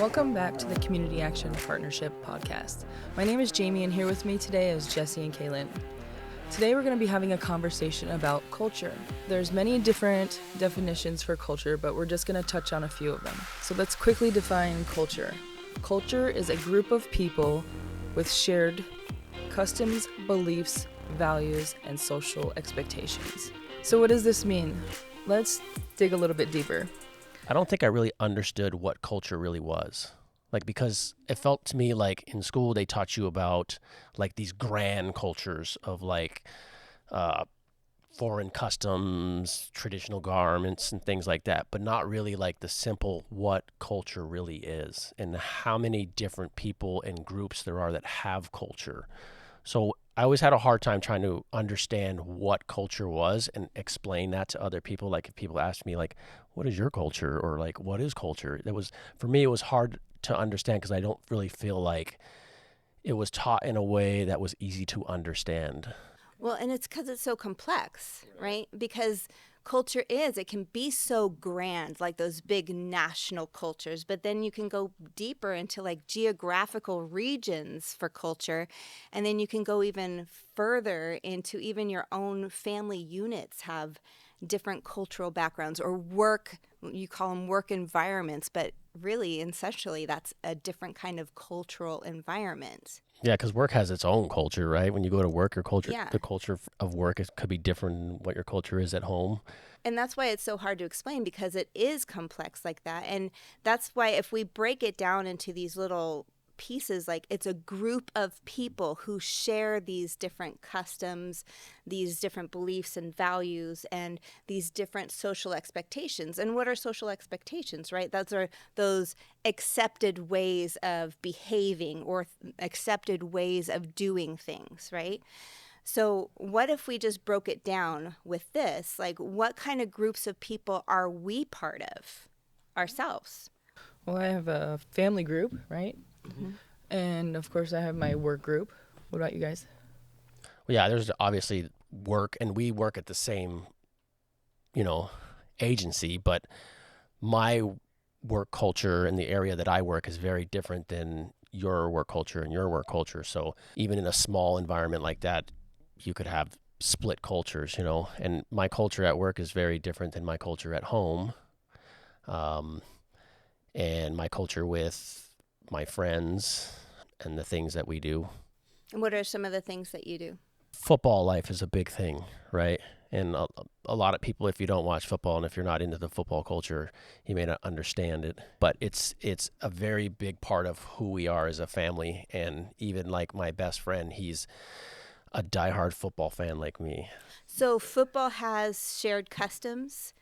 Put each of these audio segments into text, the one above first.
Welcome back to the Community Action Partnership podcast. My name is Jamie, and here with me today is Jesse and Kaylin. Today we're going to be having a conversation about culture. There's many different definitions for culture, but we're just going to touch on a few of them. So let's quickly define culture. Culture is a group of people with shared customs, beliefs, values, and social expectations. So what does this mean? Let's dig a little bit deeper. I don't think I really understood what culture really was. Because it felt to me like in school they taught you about these grand cultures of foreign customs, traditional garments and things like that, but not really the simple what culture really is and how many different people and groups there are that have culture. So I always had a hard time trying to understand what culture was and explain that to other people. If people asked me what is your culture, or what is culture? For me, it was hard to understand because I don't really feel like it was taught in a way that was easy to understand. Well, and it's because it's so complex, right? Because culture it can be so grand, like those big national cultures, but then you can go deeper into geographical regions for culture. And then you can go even further into even your own family units have different cultural backgrounds, or work, you call them work environments, but really, essentially, that's a different kind of cultural environment. Yeah, because work has its own culture, right? When you go to work, your culture, Yeah. The culture of work could be different than what your culture is at home. And that's why it's so hard to explain, because it is complex like that. And that's why if we break it down into these little pieces, it's a group of people who share these different customs, these different beliefs and values, and these different social expectations. And what are social expectations, right? Those accepted ways of behaving, or accepted ways of doing things, right? So what if we just broke it down with this? What kind of groups of people are we part of ourselves? Well, I have a family group, right? Mm-hmm. And of course I have my work group. What about you guys? Well, yeah, there's obviously work, and we work at the same, agency, but my work culture in the area that I work is very different than your work culture and your work culture. So even in a small environment like that, you could have split cultures, and my culture at work is very different than my culture at home. And my culture with my friends and the things that we do. And what are some of the things that you do? Football life is a big thing, right? And a lot of people, if you don't watch football and if you're not into the football culture, you may not understand it. But it's a very big part of who we are as a family. And even my best friend, he's a diehard football fan like me. So football has shared customs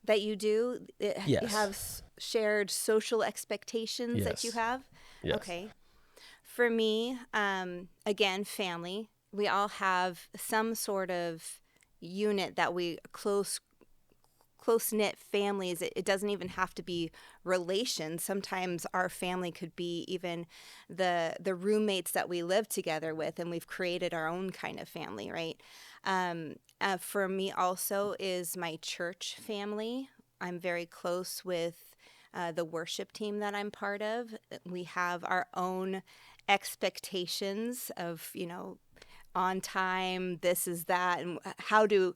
that you do? Yes. You have shared social expectations that you have? Yes. Okay. For me, again, family. We all have some sort of unit that we close-knit families. It doesn't even have to be relations. Sometimes our family could be even the roommates that we live together with, and we've created our own kind of family, right? For me also is my church family. I'm very close with the worship team that I'm part of. We have our own expectations of, on time, this is that, and how to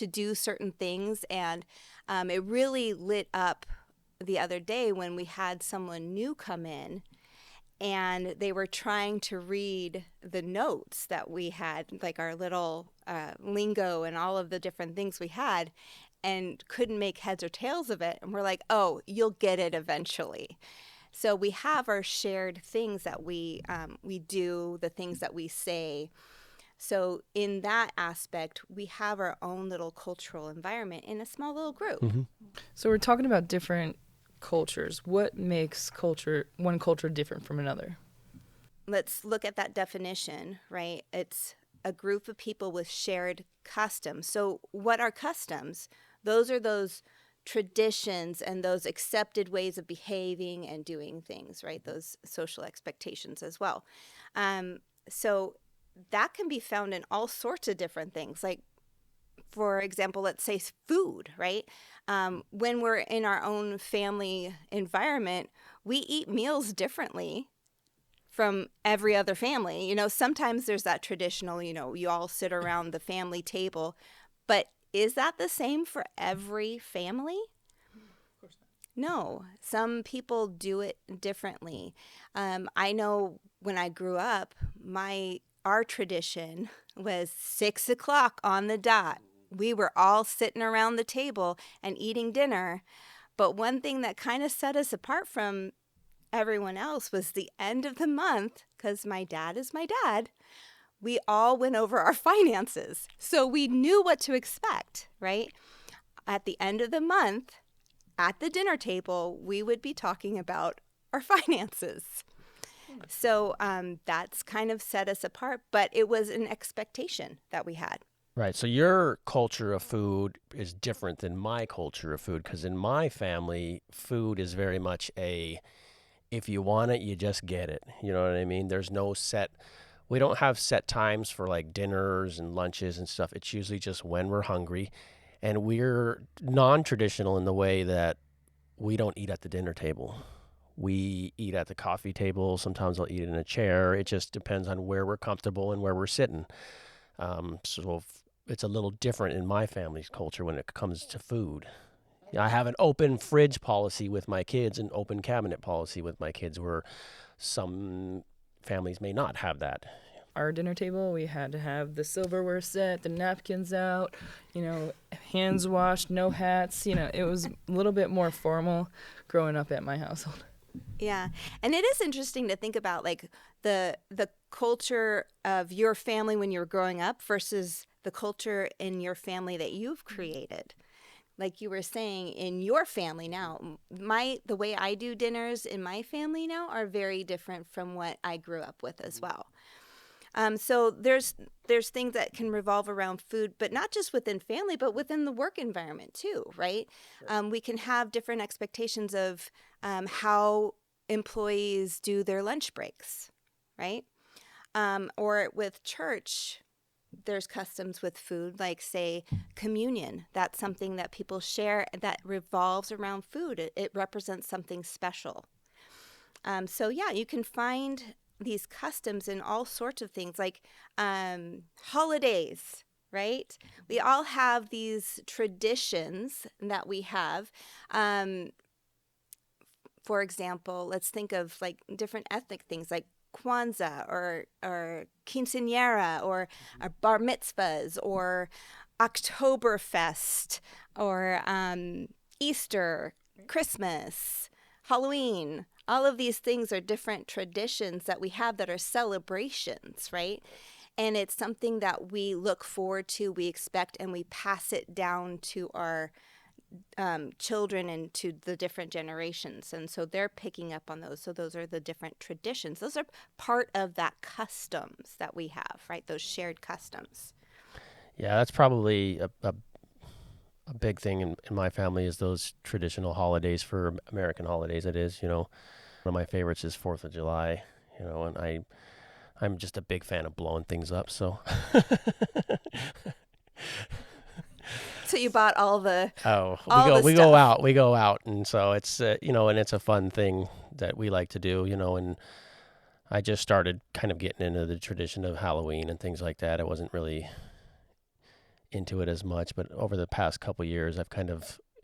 do certain things. And it really lit up the other day when we had someone new come in, and they were trying to read the notes that we had, our little lingo and all of the different things we had, and couldn't make heads or tails of it. And we're like, oh, you'll get it eventually. So we have our shared things that we do, the things that we say. So in that aspect, we have our own little cultural environment in a small little group. Mm-hmm. So we're talking about different cultures. What makes one culture different from another? Let's look at that definition, right? It's a group of people with shared customs. So what are customs? Those are those traditions and those accepted ways of behaving and doing things, right? Those social expectations as well. So that can be found in all sorts of different things. For example, let's say food, right? When we're in our own family environment, we eat meals differently from every other family. Sometimes there's that traditional, you all sit around the family table, but is that the same for every family? No, some people do it differently. I know when I grew up, our tradition was 6 o'clock on the dot. We were all sitting around the table and eating dinner. But one thing that kind of set us apart from everyone else was the end of the month, because my dad is my dad. We all went over our finances. So we knew what to expect, right? At the end of the month, at the dinner table, we would be talking about our finances. So that's kind of set us apart, but it was an expectation that we had. Right. So your culture of food is different than my culture of food, because in my family, food is very much if you want it, you just get it. You know what I mean? We don't have set times for like dinners and lunches and stuff. It's usually just when we're hungry. And we're non-traditional in the way that we don't eat at the dinner table. We eat at the coffee table. Sometimes I'll eat in a chair. It just depends on where we're comfortable and where we're sitting. So it's a little different in my family's culture when it comes to food. I have an open fridge policy with my kids and open cabinet policy with my kids, where some families may not have that. Our dinner table, we had to have the silverware set, the napkins out, hands washed, no hats. It was a little bit more formal growing up at my household. Yeah. And it is interesting to think about like the culture of your family when you were growing up versus the culture in your family that you've created. Like you were saying, in your family now, the way I do dinners in my family now are very different from what I grew up with as well. So there's things that can revolve around food, but not just within family, but within the work environment too, right? Sure. We can have different expectations of how employees do their lunch breaks, right? Or with church, there's customs with food, like say communion. That's something that people share that revolves around food. It represents something special. So yeah, you can find these customs in all sorts of things, like holidays, right? We all have these traditions that we have. For example, let's think of like different ethnic things like Kwanzaa or quinceañera or bar mitzvahs or Oktoberfest or Easter, Christmas, Halloween. All of these things are different traditions that we have that are celebrations, right? And it's something that we look forward to, we expect, and we pass it down to our children and to the different generations. And so they're picking up on those. So those are the different traditions. Those are part of that customs that we have, right? Those shared customs. Yeah, that's probably a big thing in my family is those traditional holidays for American holidays. It is, one of my favorites is 4th of July, and I'm just a big fan of blowing things up. So So you bought all the we go out, and so it's and it's a fun thing that we like to do, and I just started kind of getting into the tradition of Halloween and things like that. I wasn't really into it as much, but over the past couple years,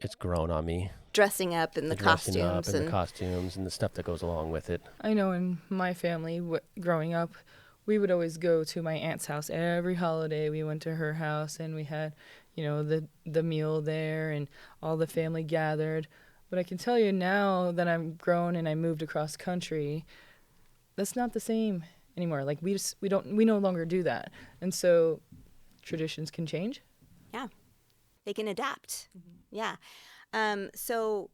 it's grown on me. Dressing up in the costumes and the costumes and the stuff that goes along with it. I know in my family, growing up, we would always go to my aunt's house every holiday. We went to her house and we had, the meal there and all the family gathered. But I can tell you now that I'm grown and I moved across country, that's not the same anymore. Like we no longer do that. And so traditions can change. Yeah. They can adapt. Mm-hmm. Yeah. So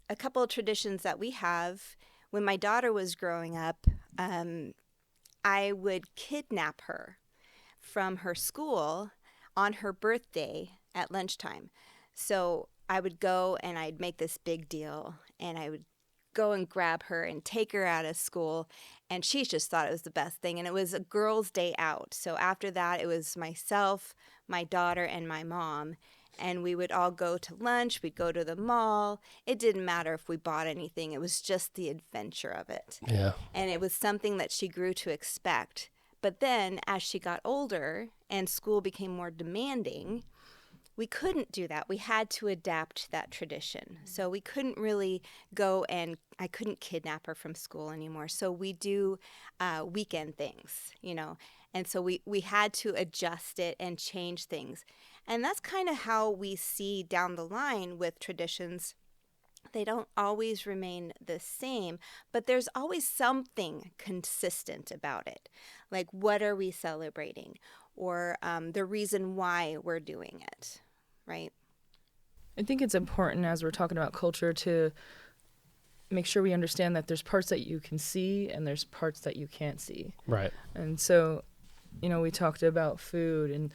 a couple of traditions that we have, when my daughter was growing up, I would kidnap her from her school on her birthday at lunchtime. So I would go and I'd make this big deal and I would go and grab her and take her out of school. And she just thought it was the best thing. And it was a girls' day out. So after that, it was myself, my daughter, and my mom. And we would all go to lunch, we'd go to the mall. It didn't matter if we bought anything, it was just the adventure of it. Yeah. And it was something that she grew to expect. But then as she got older and school became more demanding, we couldn't do that. We had to adapt that tradition. So we couldn't really go, and I couldn't kidnap her from school anymore. So we do weekend things, you know. And so we had to adjust it and change things. And that's kind of how we see down the line with traditions. They don't always remain the same, but there's always something consistent about it. Like, what are we celebrating? Or the reason why we're doing it, right? I think it's important as we're talking about culture to make sure we understand that there's parts that you can see and there's parts that you can't see. Right. And so, you know, we talked about food, and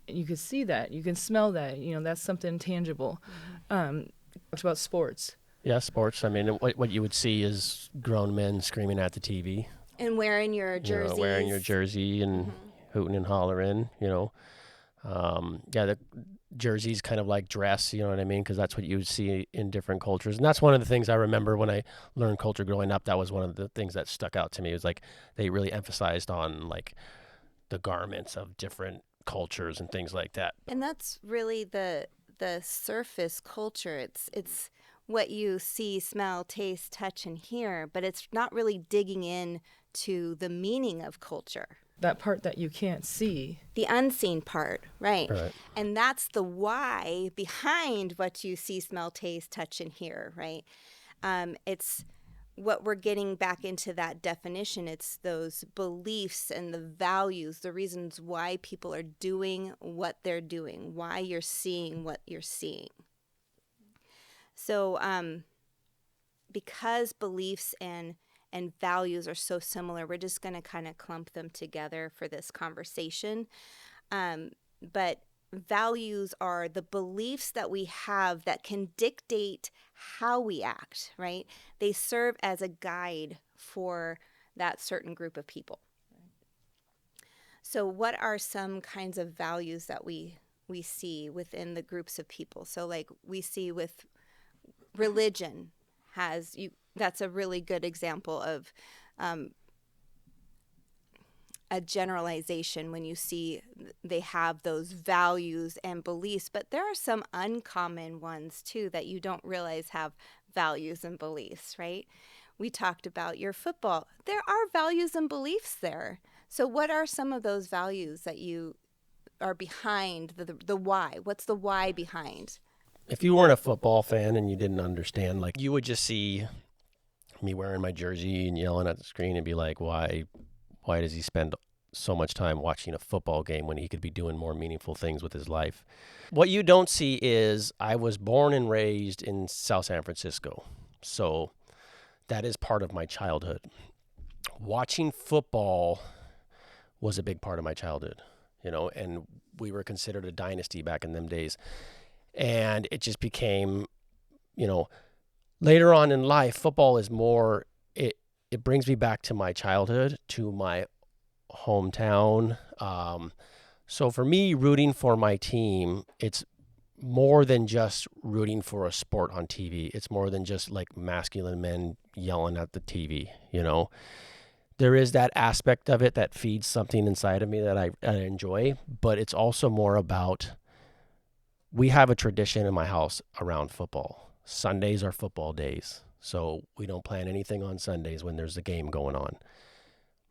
you could see that, you can smell that, you know, that's something tangible. Talked about sports. Yeah, sports. I mean, what you would see is grown men screaming at the TV. And wearing your jerseys. You know, wearing your jersey and hooting and hollering, you know. The jersey's kind of like dress, you know what I mean? Because that's what you would see in different cultures. And that's one of the things I remember when I learned culture growing up. That was one of the things that stuck out to me. It was like they really emphasized on like the garments of different cultures and things like that. And that's really the surface culture. It's what you see, smell, taste, touch, and hear, but it's not really digging in to the meaning of culture. That part that you can't see. The unseen part, right? Right. And that's the why behind what you see, smell, taste, touch, and hear, right? It's what we're getting back into that definition. It's those beliefs and the values, the reasons why people are doing what they're doing, why you're seeing what you're seeing. So because beliefs and values are so similar, we're just going to kind of clump them together for this conversation. But values are the beliefs that we have that can dictate how we act, right? They serve as a guide for that certain group of people. So what are some kinds of values that we see within the groups of people? So like we see with religion that's a really good example of a generalization when you see they have those values and beliefs, but there are some uncommon ones too that you don't realize have values and beliefs, right? We talked about your football. There are values and beliefs there. So what are some of those values that you are behind the why? What's the why behind? If you weren't a football fan and you didn't understand, like you would just see me wearing my jersey and yelling at the screen and be like, why does he spend so much time watching a football game when he could be doing more meaningful things with his life? What you don't see is I was born and raised in South San Francisco. So that is part of my childhood. Watching football was a big part of my childhood, you know, and we were considered a dynasty back in them days. And it just became, you know, later on in life, football is more, it brings me back to my childhood, to my hometown. So for me, rooting for my team, it's more than just rooting for a sport on TV. It's more than just like masculine men yelling at the TV, you know. There is that aspect of it that feeds something inside of me that I enjoy, but it's also more about, we have a tradition in my house around football. Sundays are football days, so we don't plan anything on Sundays when there's a game going on.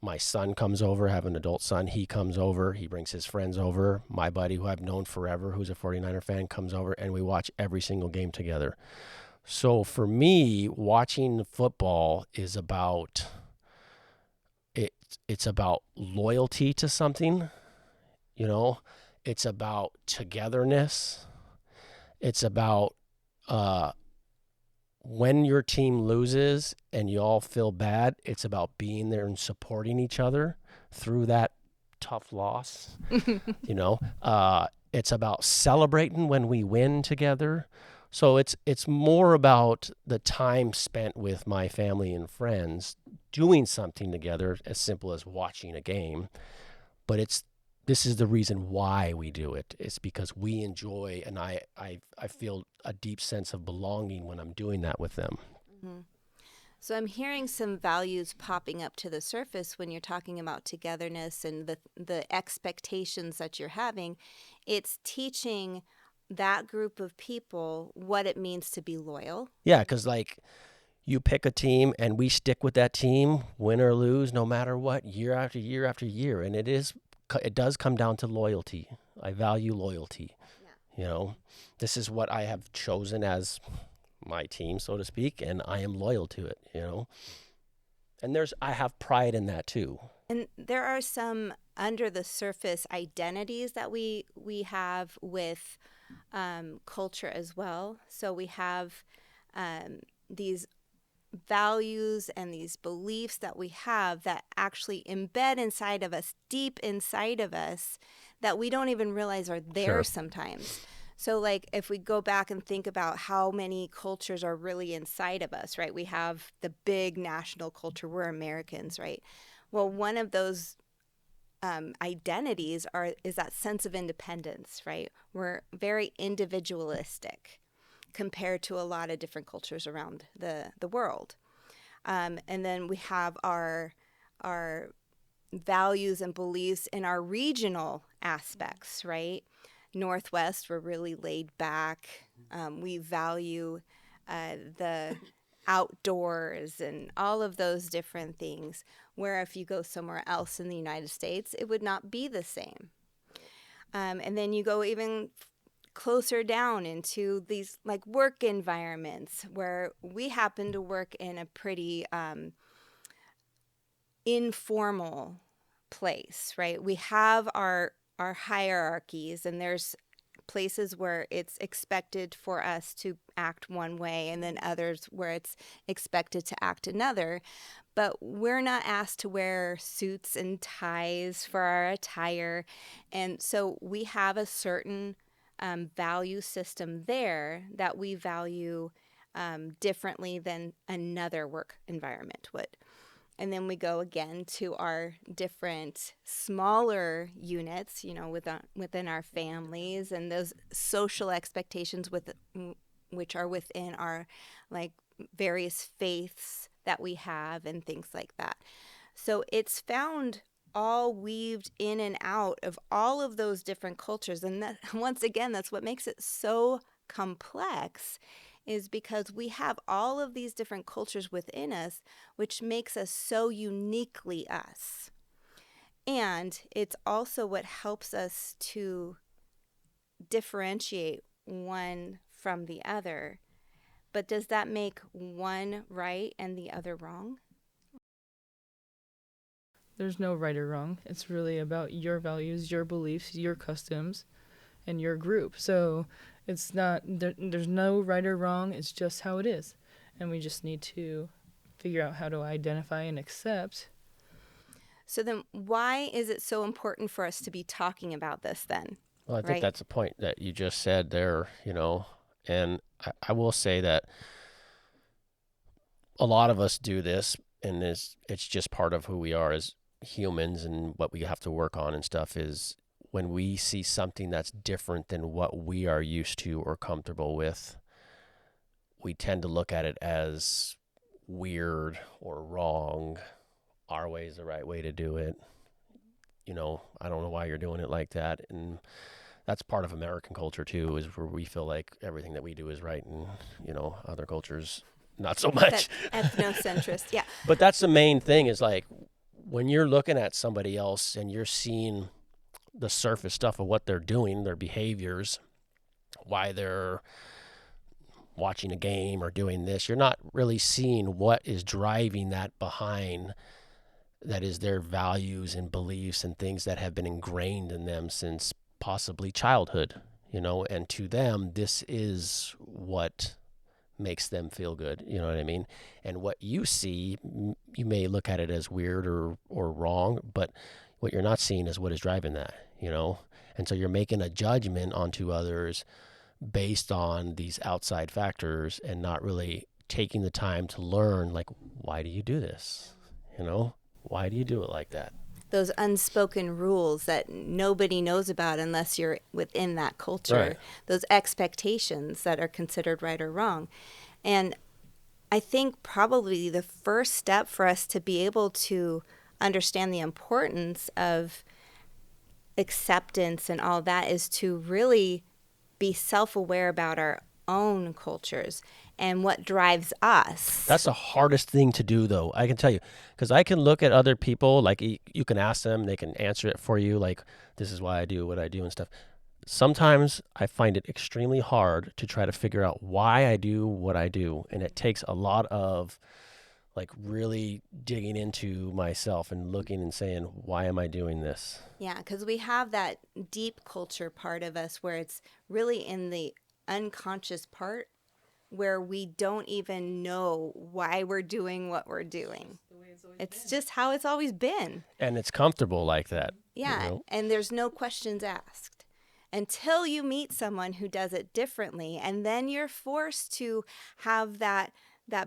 My son comes over, I have an adult son, he comes over, he brings his friends over. My buddy who I've known forever, who's a 49er fan, comes over, and we watch every single game together. So for me, watching football is about, it's about loyalty to something, you know? It's about togetherness. It's about when your team loses and you all feel bad, it's about being there and supporting each other through that tough loss. You know, it's about celebrating when we win together. So it's more about the time spent with my family and friends doing something together, as simple as watching a game. But it's this is the reason why we do it. It's because we enjoy, and I feel a deep sense of belonging when I'm doing that with them. Mm-hmm. So I'm hearing some values popping up to the surface when you're talking about togetherness and the expectations that you're having. It's teaching that group of people what it means to be loyal. Yeah, because like you pick a team and we stick with that team, win or lose, no matter what, year after year after year. And it does come down to loyalty. I value loyalty. Yeah. You know, this is what I have chosen as my team, so to speak, and I am loyal to it, you know. And I have pride in that too. And there are some under the surface identities that we have with culture as well. So we have these values and these beliefs that we have that actually embed inside of us, deep inside of us, that we don't even realize are there sometimes. So like if we go back and think about how many cultures are really inside of us, right? We have the big national culture. We're Americans, right? Well, one of those identities is that sense of independence, right? We're very individualistic compared to a lot of different cultures around the world. And then we have our values and beliefs in our regional aspects, right? Northwest, we're really laid back. We value the outdoors and all of those different things, where if you go somewhere else in the United States, it would not be the same. And then you go even closer down into these like work environments where we happen to work in a pretty informal place, right? We have our hierarchies, and there's places where it's expected for us to act one way and then others where it's expected to act another. But we're not asked to wear suits and ties for our attire. And so we have a certain value system there that we value differently than another work environment would. And then we go again to our different smaller units, you know, within our families, and those social expectations which are within our like various faiths that we have and things like that. So it's found all weaved in and out of all of those different cultures. And that, once again, that's what makes it so complex, is because we have all of these different cultures within us, which makes us so uniquely us. And it's also what helps us to differentiate one from the other. But does that make one right and the other wrong? There's no right or wrong. It's really about your values, your beliefs, your customs, and your group. So it's not, there's no right or wrong. It's just how it is. And we just need to figure out how to identify and accept. So then why is it so important for us to be talking about this then? Well, I think that's a point that you just said there, you know, and I will say that a lot of us do this, and it's just part of who we are as humans, and what we have to work on and stuff is when we see something that's different than what we are used to or comfortable with, we tend to look at it as weird or wrong. Our way is the right way to do it. You know, I don't know why you're doing it like that. And that's part of American culture too, is where we feel like everything that we do is right, and, you know, other cultures, not so much. That ethnocentrist, yeah. But that's the main thing, is like when you're looking at somebody else and you're seeing the surface stuff of what they're doing, their behaviors, why they're watching a game or doing this, you're not really seeing what is driving that behind. That is their values and beliefs and things that have been ingrained in them since possibly childhood, you know, and to them, this is what makes them feel good, you know what I mean? And what you see, you may look at it as weird or wrong, but what you're not seeing is what is driving that, you know? And so you're making a judgment onto others based on these outside factors and not really taking the time to learn, like, why do you do this? You know? Why do you do it like that? those unspoken rules that nobody knows about unless you're within that culture, Right. those expectations that are considered right or wrong. And I think probably the first step for us to be able to understand the importance of acceptance and all that is to really be self-aware about our own cultures and what drives us. That's the hardest thing to do, though. I can tell you, because I can look at other people, like you can ask them, they can answer it for you, like, this is why I do what I do and stuff. Sometimes I find it extremely hard to try to figure out why I do what I do. And it takes a lot of like really digging into myself and looking and saying, why am I doing this? Yeah, because we have that deep culture part of us where it's really in the unconscious part where we don't even know why we're doing what we're doing. It's just how it's always been. And it's comfortable like that. Yeah, You know? and there's no questions asked until you meet someone who does it differently, and then you're forced to have that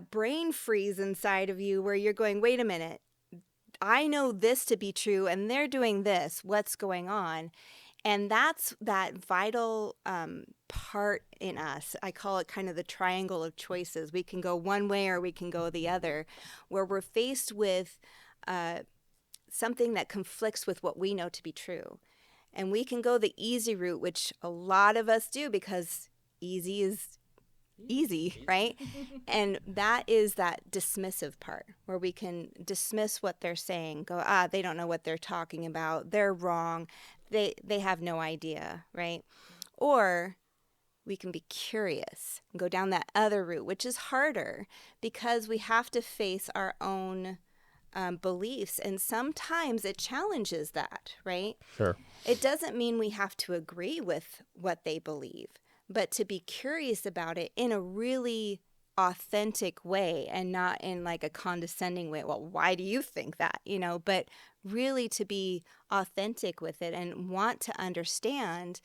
brain freeze inside of you where you're going, wait a minute, I know this to be true and they're doing this. What's going on? And that's that vital part in us. I call it kind of the triangle of choices. We can go one way or we can go the other, where we're faced with something that conflicts with what we know to be true. And we can go the easy route, which a lot of us do because easy is easy, right? And that is that dismissive part where we can dismiss what they're saying, go, they don't know what they're talking about, they're wrong, they have no idea, right? Or we can be curious and go down that other route, which is harder because we have to face our own beliefs, and sometimes it challenges that, right? Sure. It doesn't mean we have to agree with what they believe, but to be curious about it in a really authentic way and not in like a condescending way. Well, why do you think that? But really to be authentic with it and want to understand.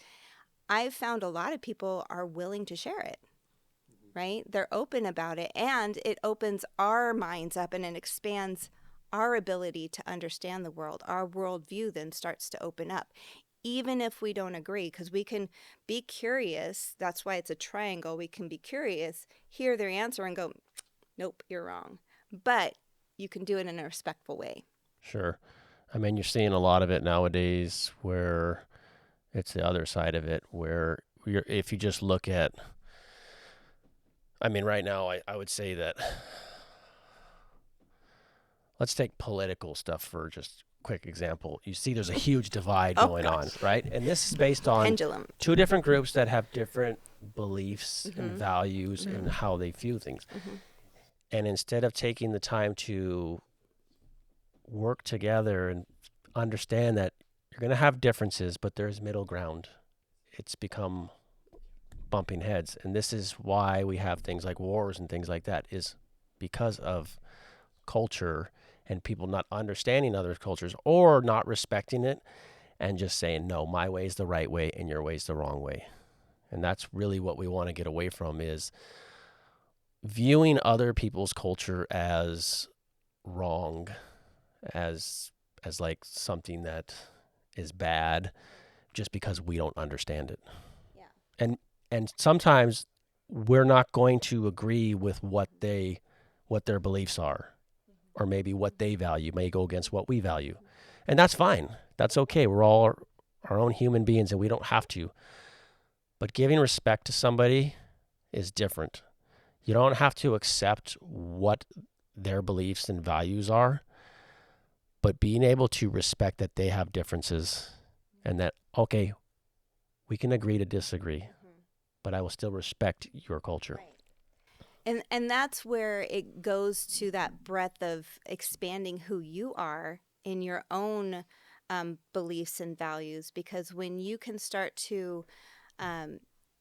I've found a lot of people are willing to share it, right? They're open about it, and it opens our minds up and it expands our ability to understand the world. Our worldview then starts to open up, even if we don't agree, because we can be curious. That's why it's a triangle. We can be curious, hear their answer, and go, nope, you're wrong. But you can do it in a respectful way. Sure. I mean, you're seeing a lot of it nowadays where it's the other side of it, where if you just look at, I mean, right now, I would say that, let's take political stuff for just quick example. You see there's a huge divide going on, right? And this is based on Pendulum. two different groups that have different beliefs and values and how they view things. And instead of taking the time to work together and understand that you're going to have differences, but there's middle ground, it's become bumping heads. And this is why we have things like wars and things like that, is because of culture and people not understanding other cultures or not respecting it and just saying, no, my way is the right way and your way is the wrong way. And that's really what we want to get away from, is viewing other people's culture as wrong, as like something that is bad just because we don't understand it. Yeah. And sometimes we're not going to agree with what their beliefs are, or maybe what they value may go against what we value. And that's fine. That's okay. We're all our own human beings and we don't have to. But giving respect to somebody is different. You don't have to accept what their beliefs and values are, but being able to respect that they have differences and that, okay, we can agree to disagree, but I will still respect your culture. Right. And that's where it goes to that breadth of expanding who you are in your own beliefs and values. Because when you can start to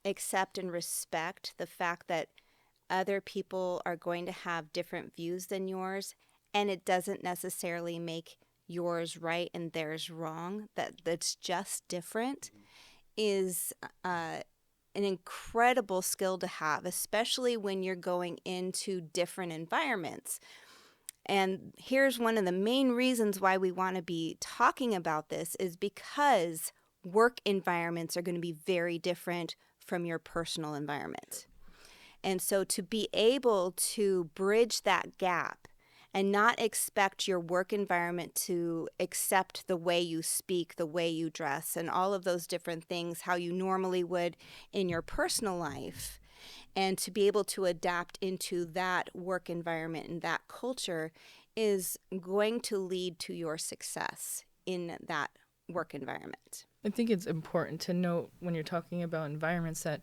accept and respect the fact that other people are going to have different views than yours, and it doesn't necessarily make yours right and theirs wrong, that's just different, is an incredible skill to have, especially when you're going into different environments. And here's one of the main reasons why we want to be talking about this is because work environments are going to be very different from your personal environment. And so to be able to bridge that gap and not expect your work environment to accept the way you speak, the way you dress, and all of those different things, how you normally would in your personal life, and to be able to adapt into that work environment and that culture is going to lead to your success in that work environment. I think it's important to note when you're talking about environments that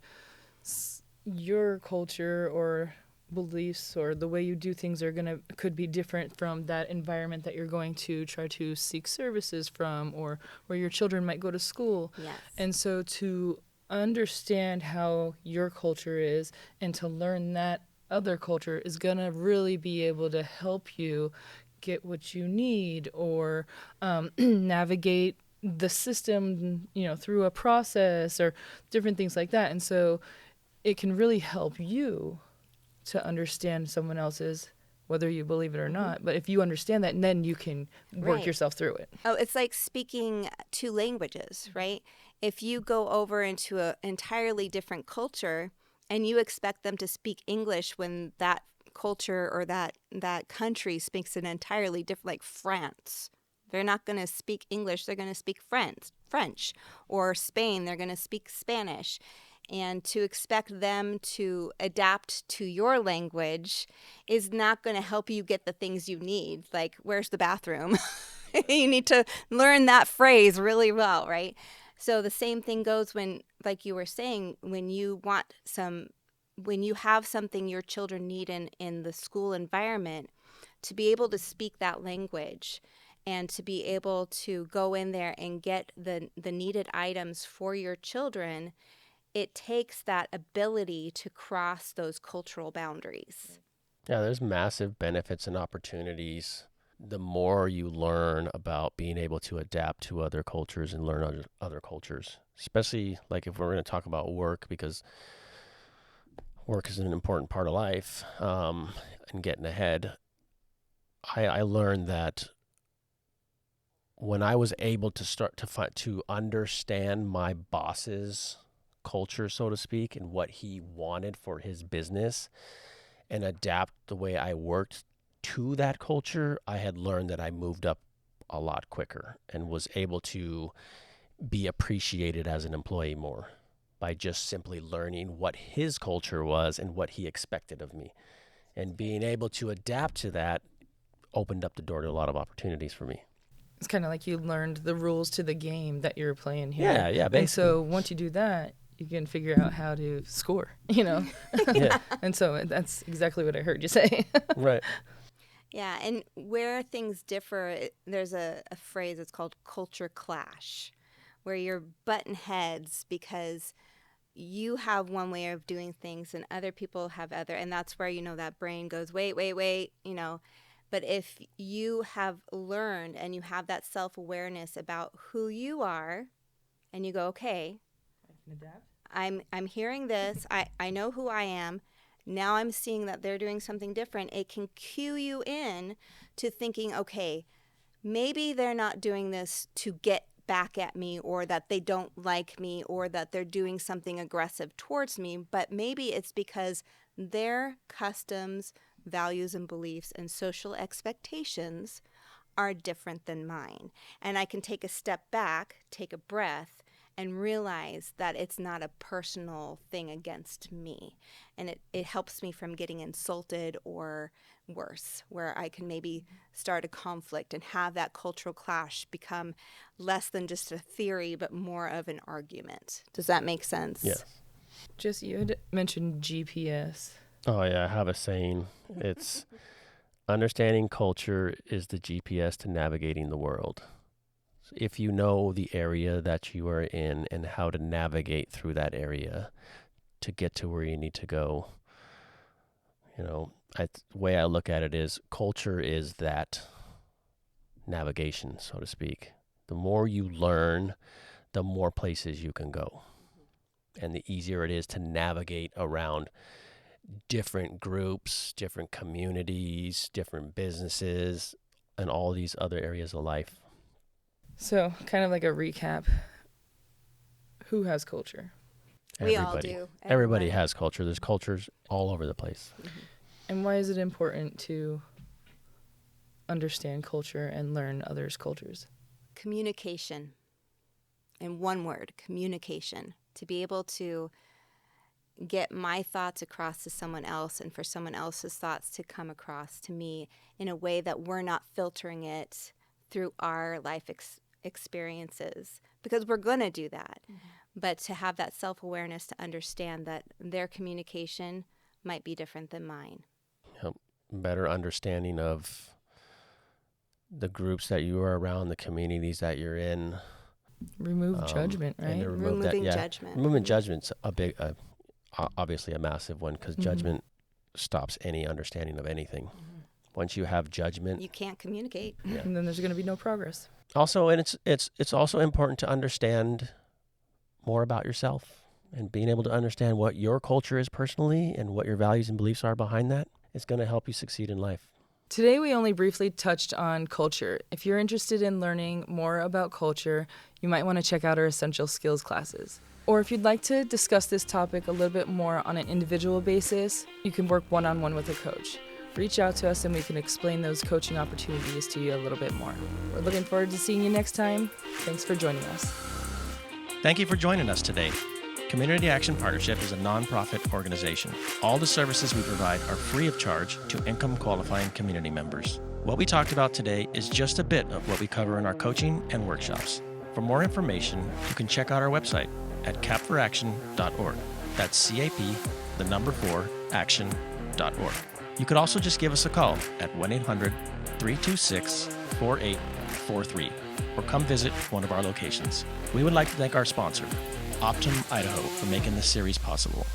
your culture or beliefs or the way you do things could be different from that environment that you're going to try to seek services from, or where your children might go to school. Yes. And so to understand how your culture is and to learn that other culture is going to really be able to help you get what you need, or navigate the system, through a process or different things like that. And so it can really help you to understand someone else's, whether you believe it or not. But if you understand that, then you can work Right. yourself through it. Oh, it's like speaking two languages, right? If you go over into an entirely different culture and you expect them to speak English when that culture or that country speaks an entirely different, like France, they're not going to speak English, they're going to speak French, or Spain, they're going to speak Spanish. And to expect them to adapt to your language is not going to help you get the things you need. Like, where's the bathroom? You need to learn that phrase really well, right? So the same thing goes when, like you were saying, when you have something your children need in the school environment, to be able to speak that language and to be able to go in there and get the needed items for your children, it takes that ability to cross those cultural boundaries. Yeah, there's massive benefits and opportunities. The more you learn about being able to adapt to other cultures and learn other cultures, especially like if we're going to talk about work, because work is an important part of life, and getting ahead. I learned that when I was able to start to understand my boss's culture, so to speak, and what he wanted for his business, and adapt the way I worked to that culture, I had learned that I moved up a lot quicker and was able to be appreciated as an employee more by just simply learning what his culture was and what he expected of me. And being able to adapt to that opened up the door to a lot of opportunities for me. It's kind of like you learned the rules to the game that you're playing here. Yeah, basically. And so once you do that, you can figure out how to score, Yeah. And so that's exactly what I heard you say. Right. Yeah, and where things differ, there's a phrase, it's called culture clash, where you're butting heads because you have one way of doing things and other people have other, and that's where, that brain goes, wait, But if you have learned and you have that self-awareness about who you are, and you go, okay, I can adapt. I'm hearing this, I know who I am, now I'm seeing that they're doing something different, it can cue you in to thinking, okay, maybe they're not doing this to get back at me, or that they don't like me, or that they're doing something aggressive towards me, but maybe it's because their customs, values and beliefs and social expectations are different than mine. And I can take a step back, take a breath, and realize that it's not a personal thing against me. And it helps me from getting insulted or worse, where I can maybe start a conflict and have that cultural clash become less than just a theory, but more of an argument. Does that make sense? Yes. Jesse, you had mentioned GPS. Oh, yeah, I have a saying. It's understanding culture is the GPS to navigating the world. If you know the area that you are in and how to navigate through that area to get to where you need to go, the way I look at it is culture is that navigation, so to speak. The more you learn, the more places you can go. And the easier it is to navigate around different groups, different communities, different businesses, and all these other areas of life. So, kind of like a recap. Who has culture? We all Everybody. do. Everybody Everyone. has culture. There's cultures all over the place. And why is it important to understand culture and learn others' cultures? Communication. In one word, communication. To be able to get my thoughts across to someone else and for someone else's thoughts to come across to me in a way that we're not filtering it through our life experiences, because we're going to do that. But to have that self-awareness to understand that their communication might be different than mine. Better understanding of the groups that you are around, the communities that you're in. Remove judgment, and right? to remove Removing that, judgment. Removing judgment's a big, obviously a massive one, because judgment stops any understanding of anything. Once you have judgment, You can't communicate. And then there's going to be no progress. also, and it's also important to understand more about yourself, and being able to understand what your culture is personally and what your values and beliefs are behind that is going to help you succeed in life. Today, we only briefly touched on culture. If you're interested in learning more about culture, you might want to check out our essential skills classes. Or if you'd like to discuss this topic a little bit more on an individual basis, you can work one-on-one with a coach. Reach out to us and we can explain those coaching opportunities to you a little bit more. We're looking forward to seeing you next time. Thanks for joining us. Thank you for joining us today. Community Action Partnership is a nonprofit organization. All the services we provide are free of charge to income qualifying community members. What we talked about today is just a bit of what we cover in our coaching and workshops. For more information, you can check out our website at cap4action.org. That's CAP, 4action.org. You could also just give us a call at 1-800-326-4843 or come visit one of our locations. We would like to thank our sponsor, Optum Idaho, for making this series possible.